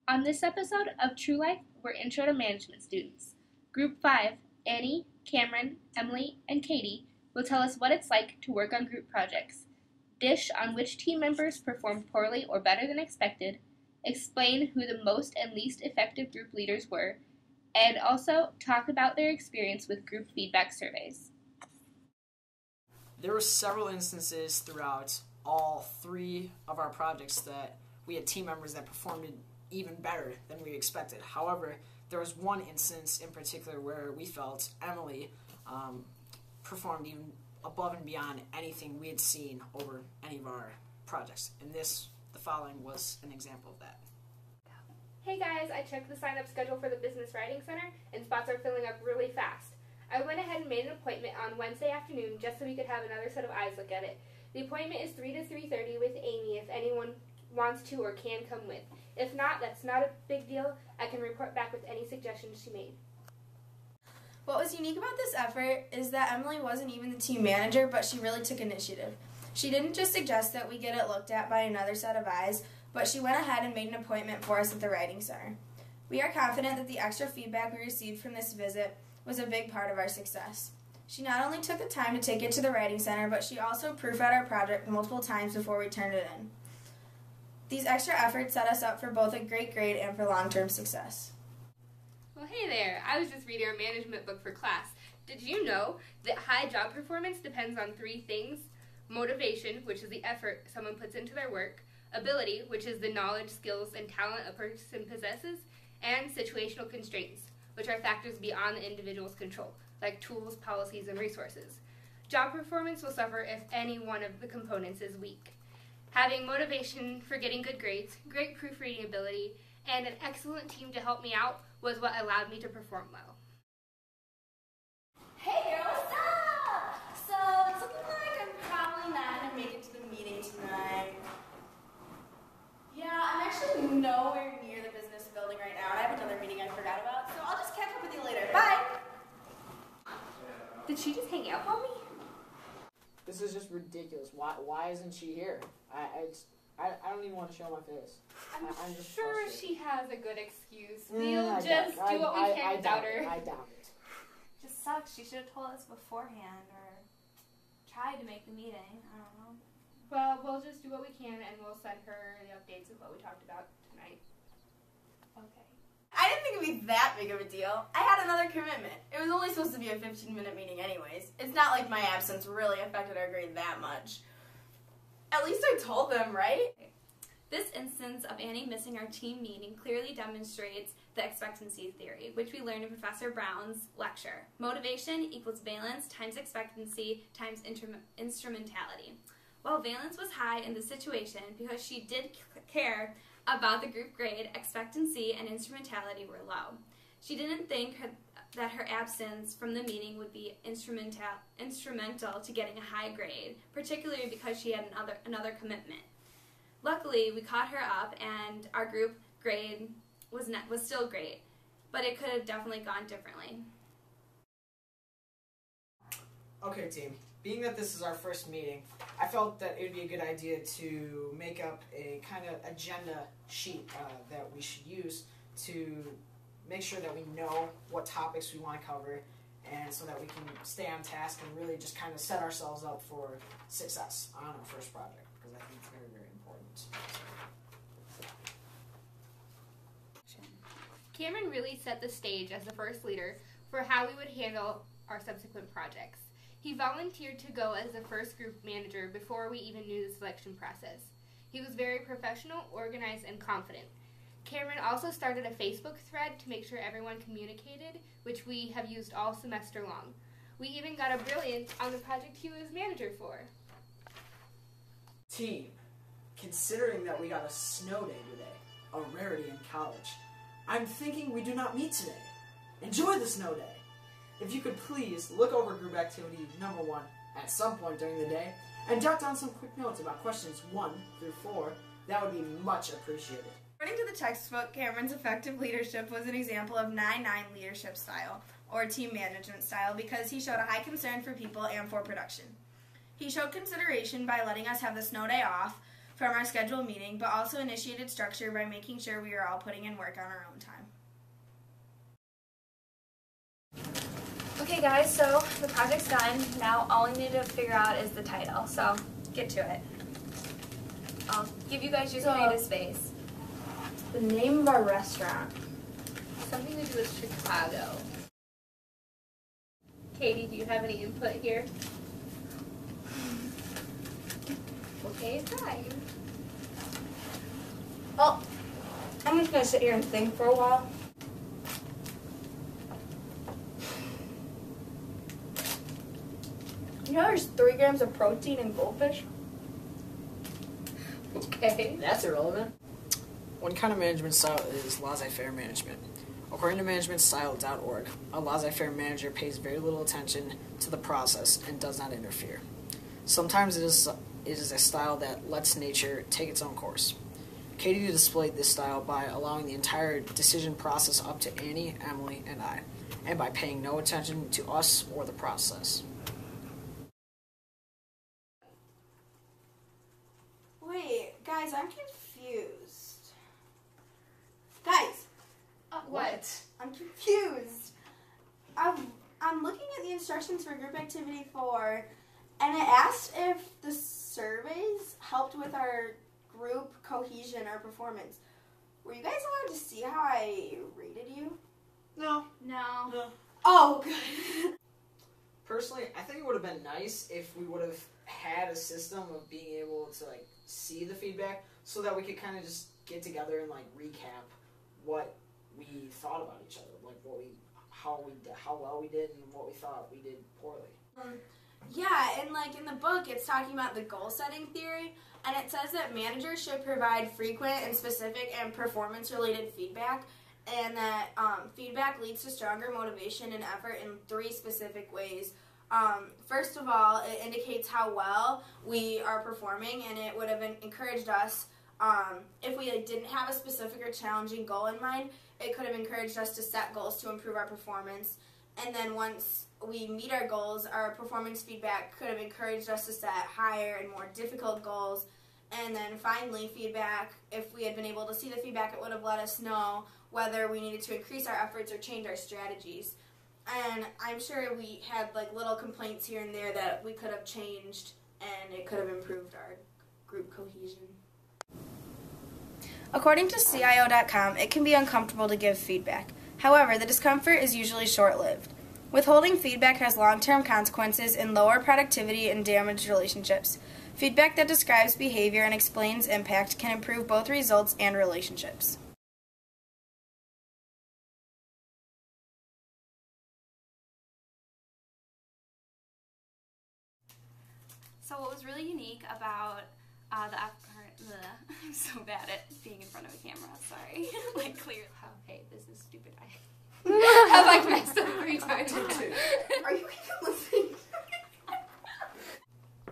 On this episode of True Life, we're Intro to Management students. Group 5, Annie, Cameron, Emily, and Katie will tell us what it's like to work on group projects, dish on which team members performed poorly or better than expected, explain who the most and least effective group leaders were, and also talk about their experience with group feedback surveys. There were several instances throughout all three of our projects that we had team members that performed even better than we expected. However, there was one instance in particular where we felt Emily performed even above and beyond anything we had seen over any of our projects. And the following was an example of that. Hey guys, I checked the sign-up schedule for the Business Writing Center, and spots are filling up really fast. I went ahead and made an appointment on Wednesday afternoon just so we could have another set of eyes look at it. The appointment is 3 to 3:30 with Amy if anyone wants to or can come with. If not, that's not a big deal. I can report back with any suggestions she made. What was unique about this effort is that Emily wasn't even the team manager, but she really took initiative. She didn't just suggest that we get it looked at by another set of eyes, but she went ahead and made an appointment for us at the Writing Center. We are confident that the extra feedback we received from this visit was a big part of our success. She not only took the time to take it to the Writing Center, but she also proofread our project multiple times before we turned it in. These extra efforts set us up for both a great grade and for long-term success. Well, hey there. I was just reading our management book for class. Did you know that high job performance depends on 3 things? Motivation, which is the effort someone puts into their work. Ability, which is the knowledge, skills, and talent a person possesses. And situational constraints, which are factors beyond the individual's control, like tools, policies, and resources. Job performance will suffer if any one of the components is weak. Having motivation for getting good grades, great proofreading ability, and an excellent team to help me out was what allowed me to perform well. Hey girl, what's up? So, it's looking like I'm probably not going to make it to the meeting tonight. Yeah, I'm actually nowhere near the business building right now, and I have another meeting I forgot about, so I'll just catch up with you later. Bye! Did she just hang out on me? This is just ridiculous. Why isn't she here? I don't even want to show my face. I'm just sure frustrated. she has a good excuse. We'll do what we can without her. I doubt it. Just sucks. She should have told us beforehand, or tried to make the meeting. I don't know. Well, we'll just do what we can, and we'll send her the updates of what we talked about tonight. Okay. I didn't think it'd be that big of a deal. I had another commitment. It was only supposed to be a 15-minute meeting anyways. It's not like my absence really affected our grade that much. At least I told them, right? This instance of Annie missing our team meeting clearly demonstrates the expectancy theory, which we learned in Professor Brown's lecture. Motivation equals valence times expectancy times instrumentality. While valence was high in this situation because she did care about the group grade, expectancy and instrumentality were low. She didn't think that her absence from the meeting would be instrumental to getting a high grade, particularly because she had another commitment. Luckily, we caught her up, and our group grade was still great, but it could have definitely gone differently. Okay, team. Being that this is our first meeting, I felt that it would be a good idea to make up a kind of agenda sheet that we should use to make sure that we know what topics we want to cover, and so that we can stay on task and really just kind of set ourselves up for success on our first project, because I think it's very, very important. Cameron really set the stage as the first leader for how we would handle our subsequent projects. He volunteered to go as the first group manager before we even knew the selection process. He was very professional, organized, and confident. Cameron also started a Facebook thread to make sure everyone communicated, which we have used all semester long. We even got a brilliant on the project he was manager for. Team, considering that we got a snow day today, a rarity in college, I'm thinking we do not meet today. Enjoy the snow day. If you could please look over group activity number 1 at some point during the day and jot down some quick notes about questions 1 through 4, that would be much appreciated. According to the textbook, Cameron's effective leadership was an example of 9-9 leadership style, or team management style, because he showed a high concern for people and for production. He showed consideration by letting us have the snow day off, from our scheduled meeting, but also initiated structure by making sure we are all putting in work on our own time. Okay guys, so the project's done. Now all we need to figure out is the title, so get to it. I'll give you guys your creative space. The name of our restaurant. Something to do with Chicago. Katie, do you have any input here? Okay, fine. Oh, I'm just going to sit here and think for a while. You know there's 3 grams of protein in goldfish? Okay. That's irrelevant. One kind of management style is laissez-faire management. According to managementstyle.org, a laissez-faire manager pays very little attention to the process and does not interfere. Sometimes it is a style that lets nature take its own course. Katie displayed this style by allowing the entire decision process up to Annie, Emily, and I, and by paying no attention to us or the process. Wait, guys, I'm confused. Guys, What? I'm confused. I'm looking at the instructions for group activity 4, and it asked if the surveys helped with our group cohesion or performance. Were you guys allowed to see how I rated you? No. Oh, good. Personally, I think it would have been nice if we would have had a system of being able to see the feedback, so that we could kind of just get together and recap what we thought about each other, how well we did and what we thought we did poorly. Yeah, and in the book, it's talking about the goal-setting theory, and it says that managers should provide frequent and specific and performance-related feedback, and that feedback leads to stronger motivation and effort in 3 specific ways. First of all, it indicates how well we are performing, and it would have encouraged us, if we didn't have a specific or challenging goal in mind, it could have encouraged us to set goals to improve our performance. And then once we meet our goals, our performance feedback could have encouraged us to set higher and more difficult goals. And then finally, feedback, if we had been able to see the feedback, it would have let us know whether we needed to increase our efforts or change our strategies. And I'm sure we had little complaints here and there that we could have changed, and it could have improved our group cohesion. According to CIO.com, it can be uncomfortable to give feedback. However, the discomfort is usually short-lived. Withholding feedback has long-term consequences in lower productivity and damaged relationships. Feedback that describes behavior and explains impact can improve both results and relationships. So what was really unique about I'm so bad at being in front of a camera, sorry. Clear. Oh, hey, this is stupid. I've messed up 3 times. Are you even listening?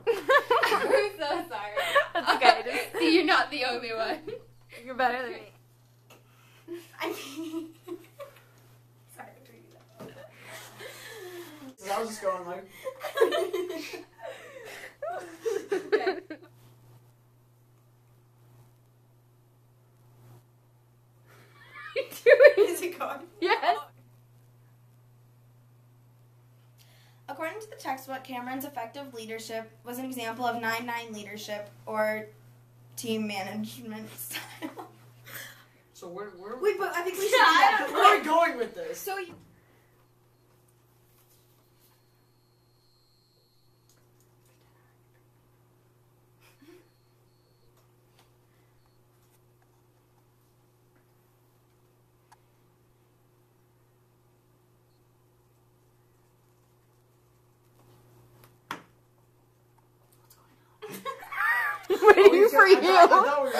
I'm so sorry. That's okay. See, you're not the only one. You're better than me. I mean... Sorry to do that. So I was just going Okay. Is it going? Yes. According to the textbook, Cameron's effective leadership was an example of 9-9 leadership, or team management style. So where Wait, but I think we should where are we going with this? So you... Waiting for you. I thought we were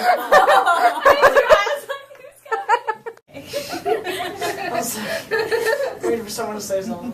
I was waiting for someone to say something.